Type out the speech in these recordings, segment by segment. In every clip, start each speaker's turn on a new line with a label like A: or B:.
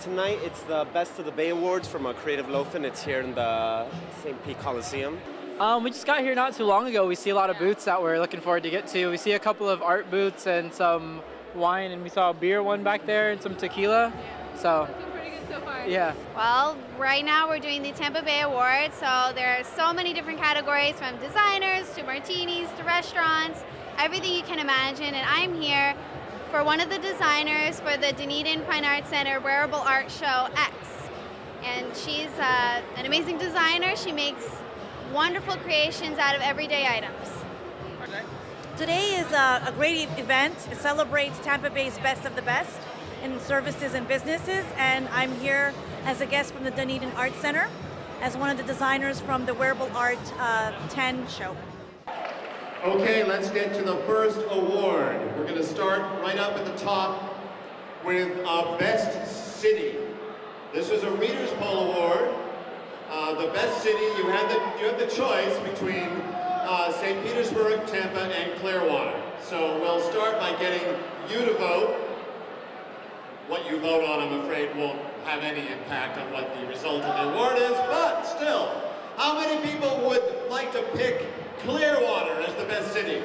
A: Tonight it's the Best of the Bay Awards from Creative Loafing. It's here in the St. Pete Coliseum.
B: We just got here not too long ago. We see a lot of booths that we're looking forward to get to. We see a couple of art booths and some wine, and we saw a beer one back there and some tequila. So,
C: Pretty good so far.
B: yeah.
C: Well, right now we're doing the Tampa Bay Awards, so there are so many different categories, from designers to martinis to restaurants, everything you can imagine. And I'm here for one of the designers for the Dunedin Fine Arts Center Wearable Art Show X. And she's an amazing designer. She makes wonderful creations out of everyday items.
D: Today is a great event. It celebrates Tampa Bay's best of the best in services and businesses, and I'm here as a guest from the Dunedin Art Center as one of the designers from the Wearable Art 10 show.
E: Okay, let's get to the first award. We're going to start right up at the top with Best City. This is a Reader's Poll Award. The best city, you have the choice between St. Petersburg, Tampa, and Clearwater. So we'll start by getting you to vote. What you vote on, I'm afraid, won't have any impact on what the result of the award is, but still, how many people would like to pick Clearwater as the best city?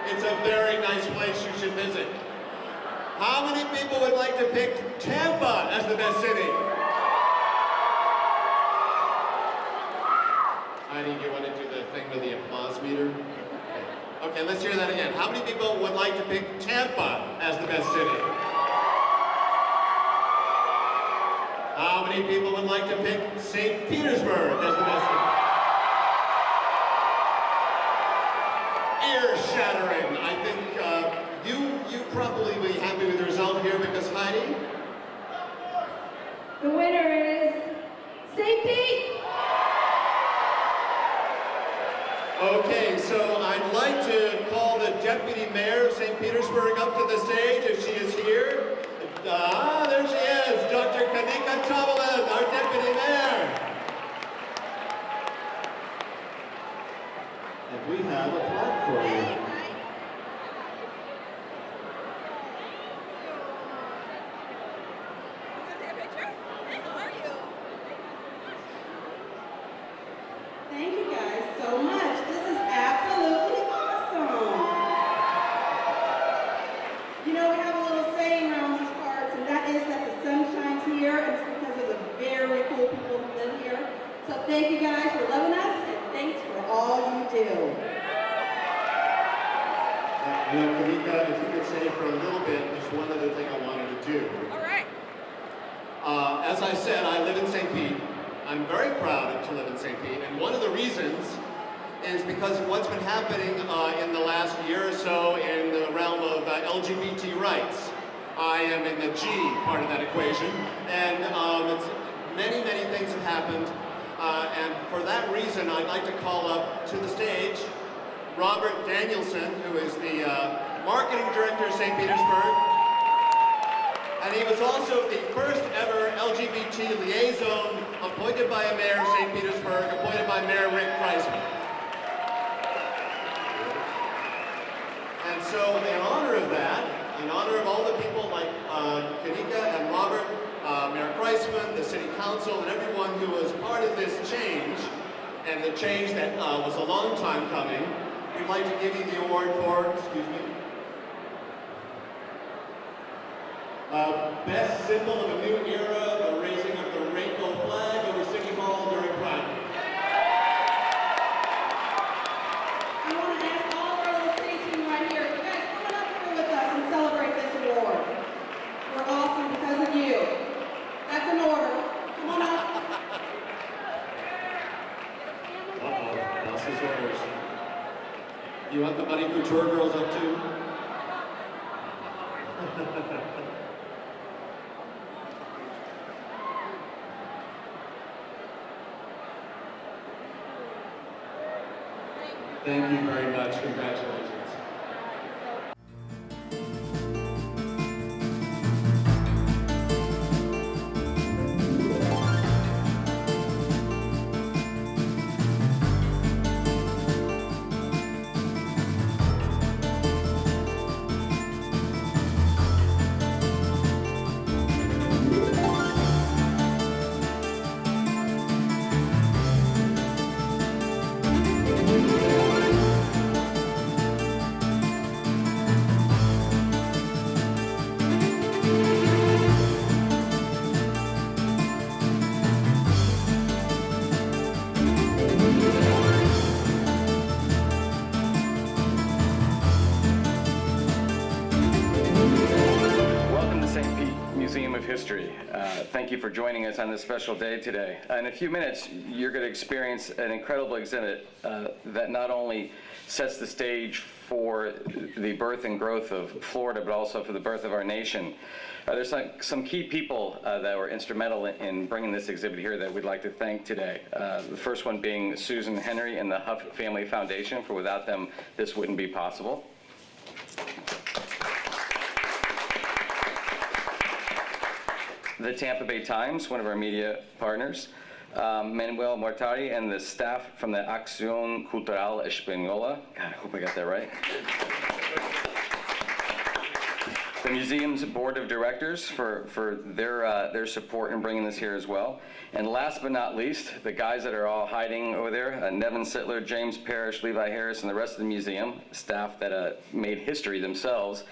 E: It's a very nice place you should visit. How many people would like to pick Tampa as the best city? Heidi, do you want to do the thing with the applause meter? Okay, let's hear that again. How many people would like to pick Tampa as the best city? How many people would like to pick St. Petersburg as the best city? Ear-shattering. I think you probably will be happy with the result here, because Heidi?
F: The winner is St. Pete!
E: Okay, so I'd like to call the Deputy Mayor of St. Petersburg up to the stage if she is here. There she is, Dr. Kanika Tavalin, our Deputy Mayor. And we have a plaque for you.
F: Thank you guys so much. This is absolutely awesome. You know, we have a little saying around these parts, and that is that the sun shines here, and it's because of the very cool people who live here. So thank you guys for loving us, and thanks for all you do.
E: You know, Kanika, if you could say for a little bit, there's one other thing I wanted to do.
C: All right.
E: As I said, I live in St. Pete. I'm very proud to live in St. Pete, and one of the reasons is because of what's been happening in the last year or so in the realm of LGBT rights. I am in the G part of that equation, and many things have happened, and for that reason, I'd like to call up to the stage Robert Danielson, who is the marketing director of St. Petersburg, and he was also the first ever LGBT liaison appointed by a mayor of St. Petersburg, appointed by Mayor Rick Kreisman. And so in honor of that, in honor of all the people like Kanika and Robert, Mayor Kreisman, the City Council, and everyone who was part of this change, and the change that was a long time coming, we'd like to give you the award for, excuse me, best symbol of a new era, the raising of the rainbow flag over City Hall during Pride.
F: I want to ask all of our little state team right here, you guys come on up here with us and celebrate this award. We're awesome because of you. That's an order. Come on up.
E: Uh-oh, boss's orders. You want the Money Couture girls up too? Thank you very much. Congratulations.
G: Thank you for joining us on this special day today. In a few minutes, you're going to experience an incredible exhibit that not only sets the stage for the birth and growth of Florida, but also for the birth of our nation. There's some key people that were instrumental in bringing this exhibit here that we'd like to thank today. The first one being Susan Henry and the Huff Family Foundation, for without them, this wouldn't be possible. The Tampa Bay Times, one of our media partners, Manuel Mortari, and the staff from the Acción Cultural Española. God, I hope I got that right. The museum's board of directors for their support in bringing this here as well. And last but not least, the guys that are all hiding over there, Nevin Sittler, James Parrish, Levi Harris, and the rest of the museum, staff that made history themselves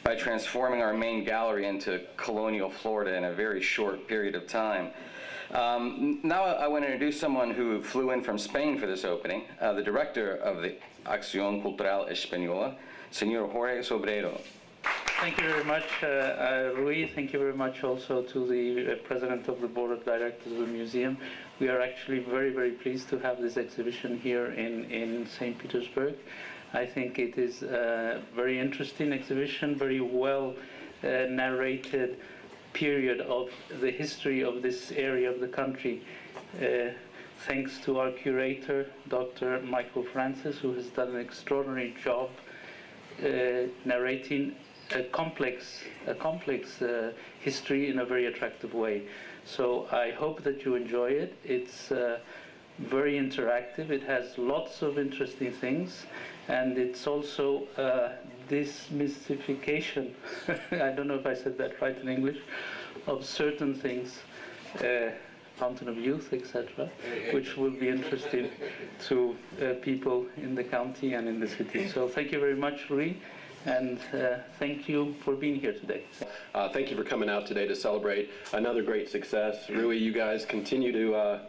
G: by transforming our main gallery into colonial Florida in a very short period of time. Now I want to introduce someone who flew in from Spain for this opening, the director of the Acción Cultural Española, Señor Jorge Sobrero.
H: Thank you very much, Rui. Thank you very much also to the president of the board of directors of the museum. We are actually very, very pleased to have this exhibition here in St. Petersburg. I think it is a very interesting exhibition, very well narrated period of the history of this area of the country. Thanks to our curator, Dr. Michael Francis, who has done an extraordinary job narrating a complex history in a very attractive way. So I hope that you enjoy it. It's very interactive. It has lots of interesting things, and it's also demystification, I don't know if I said that right in English, of certain things, Fountain of Youth, etc., which will be interesting to people in the county and in the city. So thank you very much, Rui, and thank you for being here today.
I: Thank you for coming out today to celebrate another great success. Rui, you guys continue to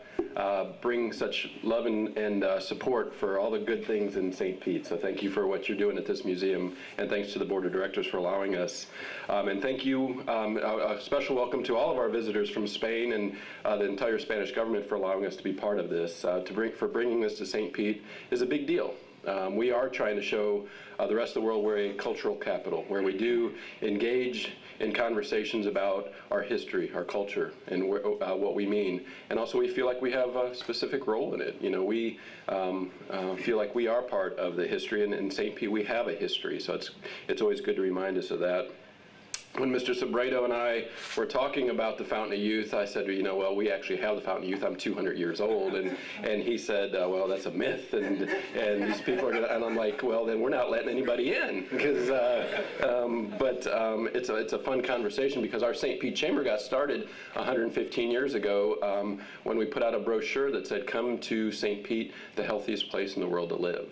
I: bring such love and support for all the good things in St. Pete. So thank you for what you're doing at this museum, and thanks to the board of directors for allowing us. And thank you, a special welcome to all of our visitors from Spain and the entire Spanish government for allowing us to be part of this. For bringing this to St. Pete is a big deal. We are trying to show the rest of the world we're a cultural capital, where we do engage in conversations about our history, our culture, and what we mean. And also we feel like we have a specific role in it. You know, we feel like we are part of the history, and in St. Pete we have a history, so it's always good to remind us of that. When Mr. Sobrero and I were talking about the Fountain of Youth, I said, you know, well, we actually have the Fountain of Youth. I'm 200 years old. And he said, well, that's a myth. And these people are going to, and I'm like, well, then we're not letting anybody in. Because, it's a fun conversation, because our St. Pete Chamber got started 115 years ago when we put out a brochure that said, come to St. Pete, the healthiest place in the world to live.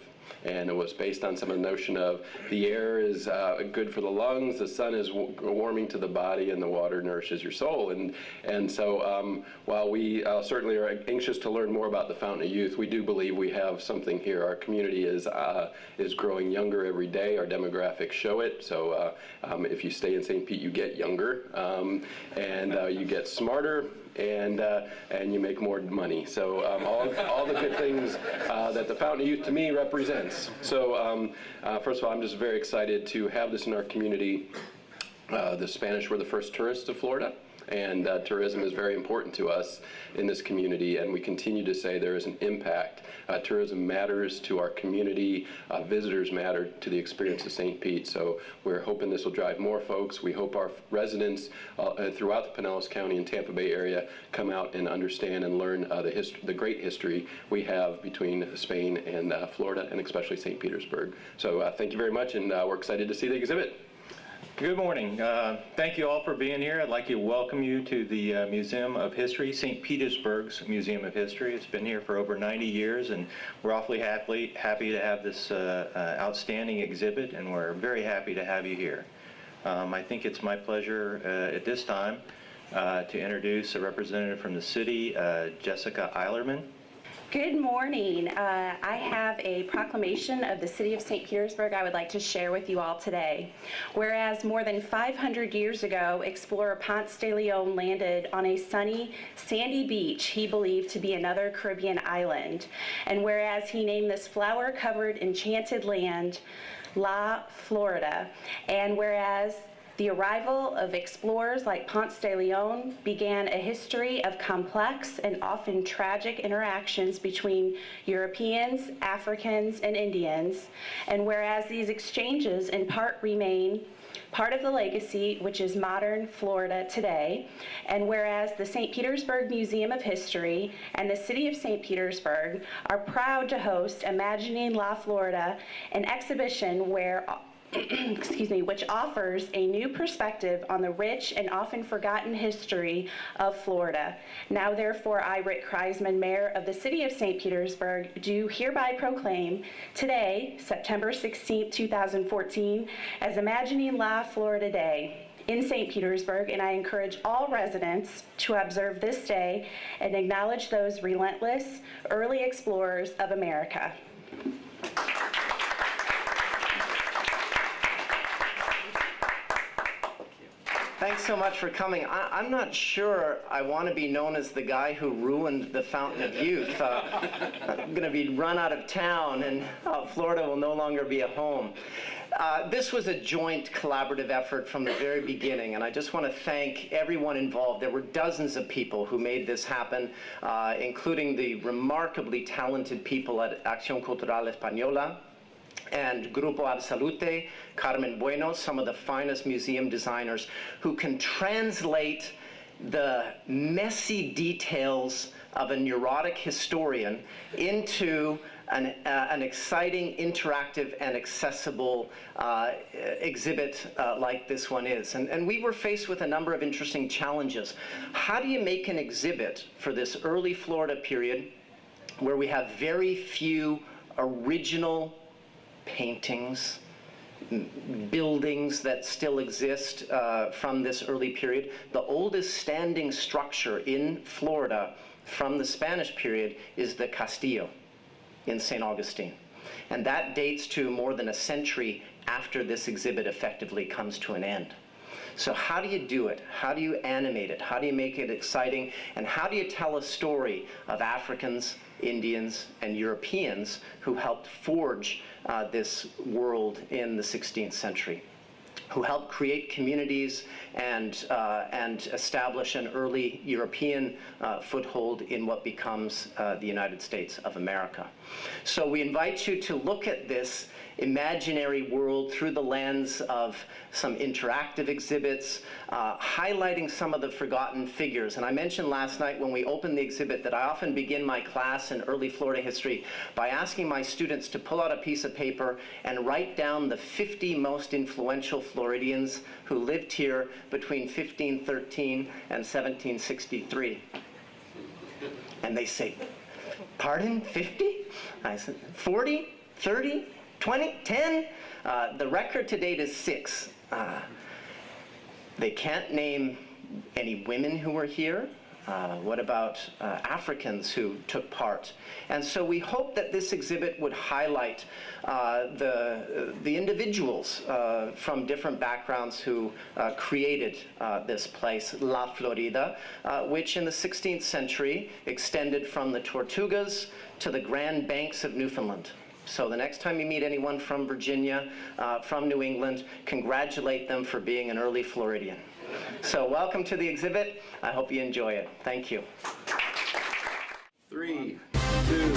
I: And it was based on some of the notion of the air is good for the lungs, the sun is warming to the body, and the water nourishes your soul. And so while we certainly are anxious to learn more about the Fountain of Youth, we do believe we have something here. Our community is growing younger every day. Our demographics show it. So if you stay in St. Pete, you get younger, and you get smarter, and you make more money. So all the good things that the Fountain of Youth to me represents. So first of all, I'm just very excited to have this in our community. The Spanish were the first tourists to Florida, and tourism is very important to us in this community, and we continue to say there is an impact. Tourism matters to our community. Visitors matter to the experience of St. Pete. So we're hoping this will drive more folks. We hope our residents throughout the Pinellas County and Tampa Bay area come out and understand and learn the great history we have between Spain and Florida, and especially St. Petersburg. So thank you very much, and we're excited to see the exhibit.
J: Good morning. Thank you all for being here. I'd like to welcome you to the Museum of History, St. Petersburg's Museum of History. It's been here for over 90 years, and we're awfully happy to have this outstanding exhibit, and we're very happy to have you here. I think it's my pleasure at this time to introduce a representative from the city, Jessica Eilerman.
K: Good morning. I have a proclamation of the City of St. Petersburg I would like to share with you all today. Whereas more than 500 years ago, explorer Ponce de Leon landed on a sunny, sandy beach he believed to be another Caribbean island. And whereas he named this flower-covered enchanted land La Florida, and whereas the arrival of explorers like Ponce de Leon began a history of complex and often tragic interactions between Europeans, Africans, and Indians. And whereas these exchanges in part remain part of the legacy which is modern Florida today, and whereas the St. Petersburg Museum of History and the City of St. Petersburg are proud to host Imagining La Florida, an exhibition where which offers a new perspective on the rich and often forgotten history of Florida. Now, therefore, I, Rick Kreisman, Mayor of the City of St. Petersburg, do hereby proclaim today, September 16, 2014, as Imagining La Florida Day in St. Petersburg, and I encourage all residents to observe this day and acknowledge those relentless early explorers of America.
L: Thanks so much for coming. I'm not sure I want to be known as the guy who ruined the Fountain of Youth. I'm going to be run out of town, and Florida will no longer be a home. This was a joint collaborative effort from the very beginning, and I just want to thank everyone involved. There were dozens of people who made this happen, including the remarkably talented people at Acción Cultural Española and Grupo Absolute, Carmen Bueno, some of the finest museum designers who can translate the messy details of a neurotic historian into an exciting, interactive, and accessible exhibit like this one is. And we were faced with a number of interesting challenges. How do you make an exhibit for this early Florida period where we have very few original paintings, buildings that still exist from this early period? The oldest standing structure in Florida from the Spanish period is the Castillo in St. Augustine. And that dates to more than a century after this exhibit effectively comes to an end. So how do you do it? How do you animate it? How do you make it exciting? And how do you tell a story of Africans, Indians, and Europeans who helped forge this world in the 16th century, who helped create communities and establish an early European foothold in what becomes the United States of America. So we invite you to look at this imaginary world through the lens of some interactive exhibits, highlighting some of the forgotten figures. And I mentioned last night when we opened the exhibit that I often begin my class in early Florida history by asking my students to pull out a piece of paper and write down the 50 most influential Floridians who lived here between 1513 and 1763. And they say, pardon, 50? I said, 40, 30, 20, 10? The record to date is 6. They can't name any women who were here. What about Africans who took part? And so we hope that this exhibit would highlight the individuals from different backgrounds who created this place, La Florida, which in the 16th century extended from the Tortugas to the Grand Banks of Newfoundland. So the next time you meet anyone from Virginia, from New England, congratulate them for being an early Floridian. So welcome to the exhibit. I hope you enjoy it. Thank you.
I: 3, 2,